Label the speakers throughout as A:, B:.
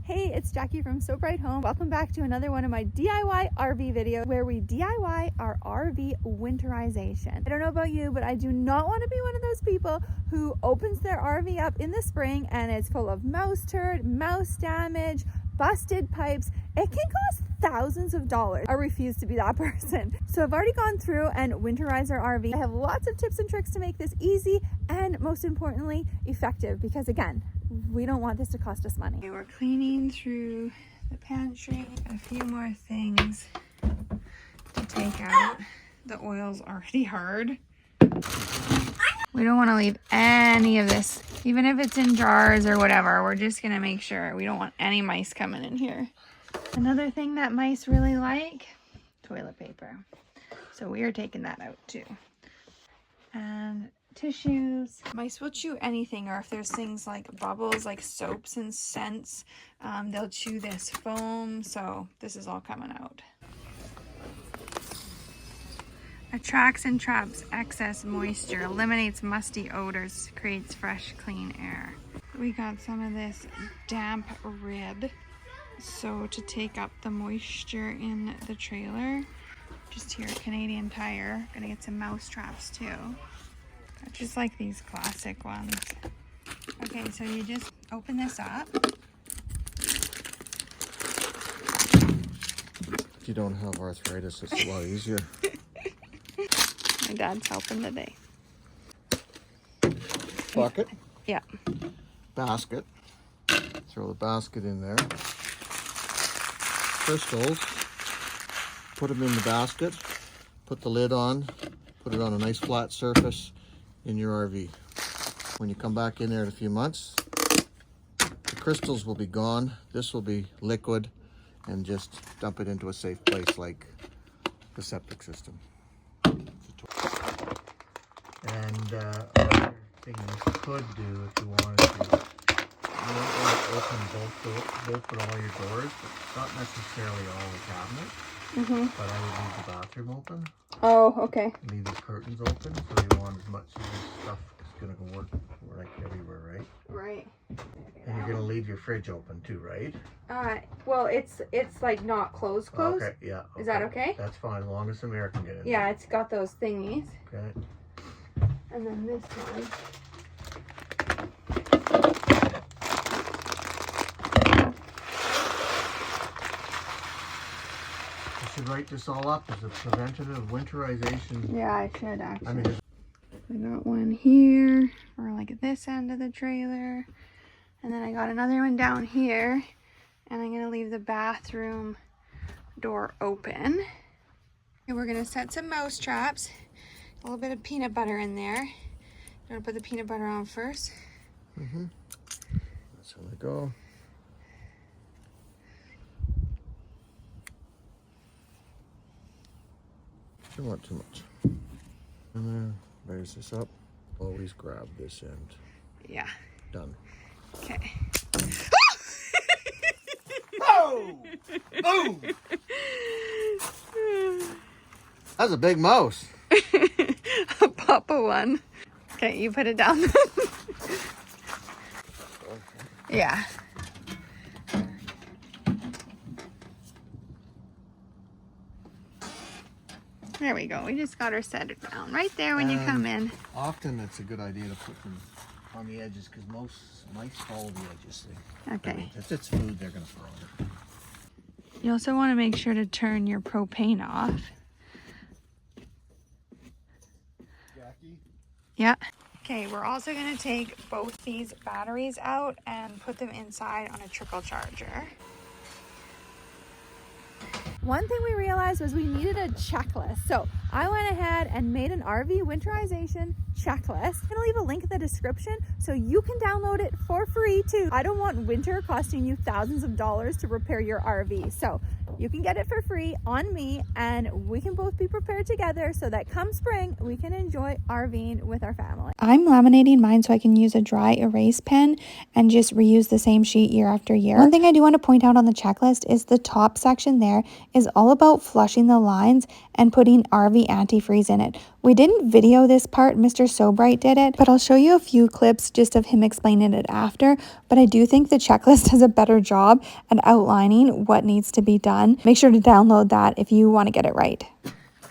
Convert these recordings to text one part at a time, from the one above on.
A: Hey, it's Jackie from So Bright Home. Welcome back to another one of my DIY RV videos where we DIY our RV winterization. I don't know about you, but I do not want to be one of those people who opens their RV up in the spring and it's full of mouse turd, mouse damage, busted pipes. It can cost thousands of dollars. I refuse to be that person. So I've already gone through and winterized our RV. I have lots of tips and tricks to make this easy and most importantly, effective, because again, we don't want this to cost us money. Okay, we're cleaning through the pantry. A few more things to take out. The oil's already hard. We don't want to leave any of this, even if it's in jars or whatever. We're just gonna make sure we don't want any mice coming in here. Another thing that mice really like, toilet paper. So we are taking that out too. And tissues. Mice will chew anything, or if there's things like bubbles, like soaps and scents, they'll chew this foam. So this is all coming out. Attracts and traps excess moisture, eliminates musty odors, creates fresh, clean air. We got some of this damp rib. So to take up the moisture in the trailer, just here at Canadian Tire. Gonna get some mouse traps too. I just like these classic ones. Okay, so you just open this up.
B: If you don't have arthritis, it's a lot easier.
A: My dad's helping today.
B: Bucket.
A: Yeah.
B: Basket. Throw the basket in there. Crystals. Put them in the basket. Put the lid on. Put it on a nice flat surface in your RV. When you come back in there in a few months, the crystals will be gone. This will be liquid, and just dump it into a safe place like the septic system. And another thing you could do if you wanted to, you don't want to open both of all your doors, but not necessarily all the cabinets. But I would leave the bathroom open.
A: Oh, okay.
B: Leave the curtains open, so you want as much of this stuff is going to work like everywhere, right?
A: Right.
B: And you're going to leave your fridge open too, right?
A: Well, it's like not closed.
B: Okay, yeah. Okay.
A: Is that okay?
B: That's fine, as long as some air can get in.
A: Yeah, it's got those thingies.
B: Okay.
A: And then this one.
B: You should write this all up as a preventative winterization.
A: Yeah, I should actually.
B: I mean,
A: I got one here for like this end of the trailer. And then I got another one down here. And I'm going to leave the bathroom door open. And we're going to set some mouse traps. A little bit of peanut butter in there. I'm going to put the peanut butter on first.
B: That's how they go. Don't want too much. And then raise this up. Always grab this end.
A: Yeah.
B: Done.
A: Okay.
B: Oh! Boom! That's a big mouse.
A: A Papa one. Okay, you put it down. Yeah. There we go. We just got her set it down right there when you come in.
B: Often it's a good idea to put them on the edges because most mice follow the edges.
A: Okay.
B: I mean, if it's food, they're going to throw it.
A: You also want to make sure to turn your propane off.
B: Jackie?
A: Yeah. Okay, we're also going to take both these batteries out and put them inside on a trickle charger. One thing we realized was we needed a checklist. So I went ahead and made an RV winterization checklist. I'm gonna leave a link in the description so you can download it for free too. I don't want winter costing you thousands of dollars to repair your RV. So you can get it for free on me and we can both be prepared together so that come spring, we can enjoy RVing with our family. I'm laminating mine so I can use a dry erase pen and just reuse the same sheet year after year. One thing I do want to point out on the checklist is the top section there is all about flushing the lines and putting RV antifreeze in it. We didn't video this part, Mr. So Bright did it, but I'll show you a few clips just of him explaining it after. But I do think the checklist does a better job at outlining what needs to be done. Make sure to download that if you want to get it right.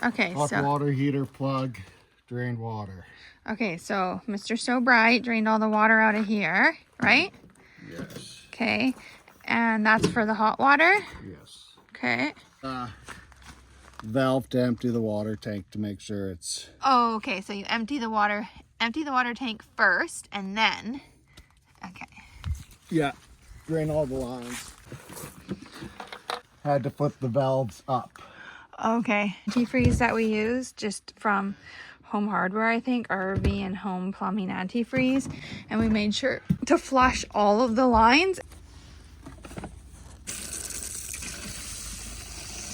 A: Okay,
B: hot water heater plug, drained water.
A: Okay, so Mr. So Bright drained all the water out of here, right?
B: Yes.
A: Okay, and that's for the hot water?
B: Yes.
A: Okay.
B: Valve to empty the water tank to make sure it's...
A: Oh, okay, so you empty the water tank first, and then... Okay.
B: Yeah, drain all the lines. Had to put the valves up.
A: Okay. Antifreeze that we use just from Home Hardware, I think, RV and Home Plumbing antifreeze. And we made sure to flush all of the lines.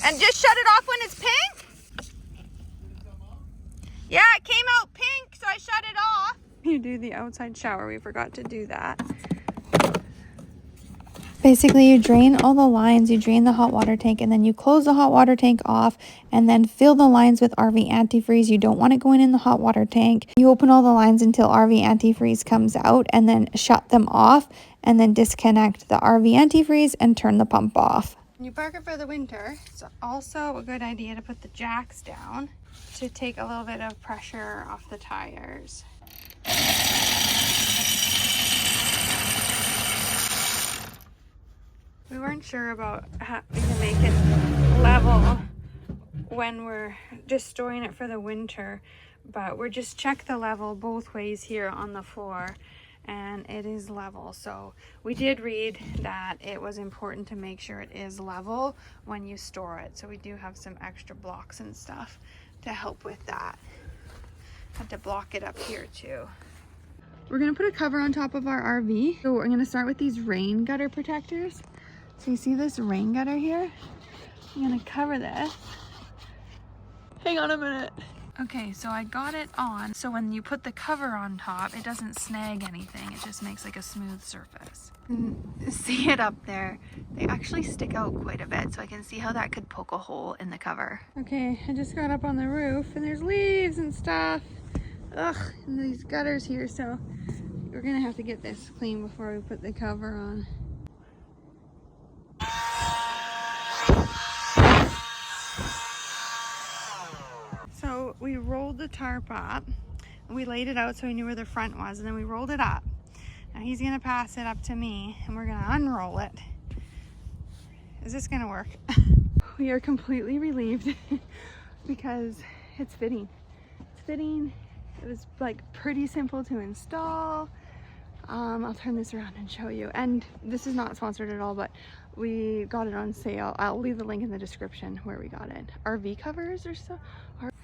A: And just shut it off when it's pink? Yeah, it came out pink, so I shut it off. You do the outside shower. We forgot to do that. Basically, you drain all the lines, you drain the hot water tank, and then you close the hot water tank off and then fill the lines with RV antifreeze. You don't want it going in the hot water tank. You open all the lines until RV antifreeze comes out and then shut them off and then disconnect the RV antifreeze and turn the pump off. When you park it for the winter, it's also a good idea to put the jacks down to take a little bit of pressure off the tires. We weren't sure about how we can make it level when we're just storing it for the winter, but we're just check the level both ways here on the floor, and it is level. So we did read that it was important to make sure it is level when you store it. So we do have some extra blocks and stuff to help with that. Had to block it up here too. We're gonna put a cover on top of our RV. So we're gonna start with these rain gutter protectors. So you see this rain gutter here? I'm gonna cover this. Hang on a minute. Okay, so I got it on. So when you put the cover on top, it doesn't snag anything. It just makes like a smooth surface. See it up there? They actually stick out quite a bit, so I can see how that could poke a hole in the cover. Okay, I just got up on the roof and there's leaves and stuff. Ugh, and these gutters here, so we're gonna have to get this clean before we put the cover on. So we rolled the tarp up and we laid it out so we knew where the front was, and then we rolled it up. Now he's gonna pass it up to me and we're gonna unroll it. Is this gonna work? We are completely relieved because it's fitting. It's fitting. It was like pretty simple to install. I'll turn this around and show you. And this is not sponsored at all, but we got it on sale. I'll leave the link in the description where we got it. RV covers or so.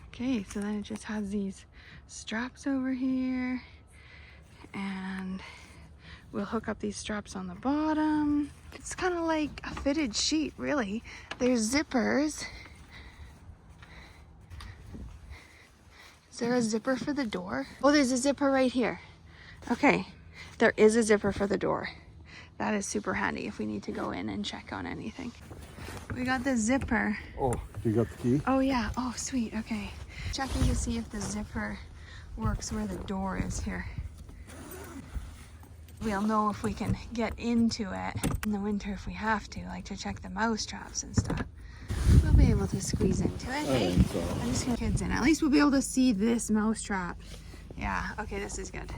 A: Okay, so then it just has these straps over here, and we'll hook up these straps on the bottom. It's kind of like a fitted sheet, really. There's zippers. Is there a zipper for the door? Oh, there's a zipper right here. Okay, there is a zipper for the door. That is super handy if we need to go in and check on anything. We got the zipper.
B: Oh, you got the key?
A: Oh yeah, oh sweet, okay. Checking to see if the zipper works where the door is here. We'll know if we can get into it in the winter if we have to, like to check the mouse traps and stuff. We'll be able to squeeze into it, hey?
B: So.
A: I'm just gonna get kids in. At least we'll be able to see this mouse trap. Yeah, okay, this is good.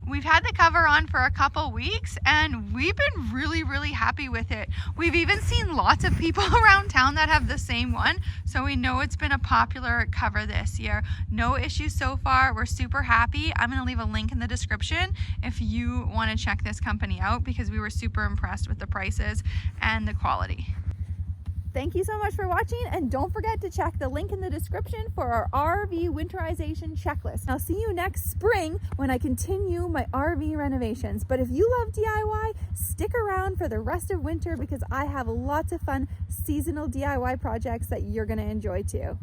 A: We've had the cover on for a couple weeks and we've been really happy with it. We've even seen lots of people around town that have the same one, so we know it's been a popular cover this year. No issues so far. We're super happy. I'm gonna leave a link in the description if you want to check this company out, because we were super impressed with the prices and the quality. Thank you so much for watching, and don't forget to check the link in the description for our RV winterization checklist. I'll see you next spring when I continue my RV renovations. But if you love DIY, stick around for the rest of winter because I have lots of fun seasonal DIY projects that you're going to enjoy too.